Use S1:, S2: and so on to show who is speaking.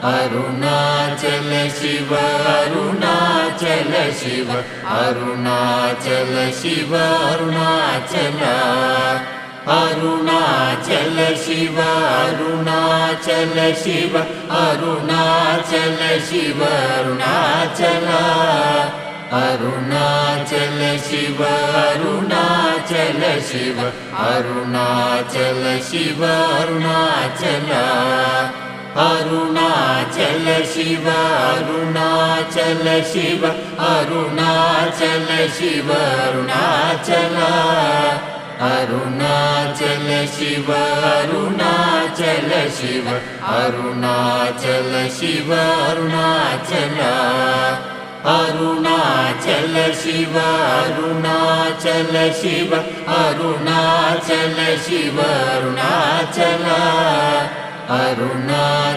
S1: Arunachal Shiva Arunachal Shiva Arunachal Shiva Arunachal Arunachal Shiva Arunachal Shiva Arunachal Shiva Arunachal Arunachal Shiva Arunachal Shiva Arunachal Shiva Arunachal Arunachal Shiva Arunachal Shiva Arunachal Shiva Arunachal Arunachal Shiva Arunachal Shiva Arunachal Shiva Arunachal Arunachal Shiva Arunachal Shiva Arunachal Shiva Arunachal Arunachal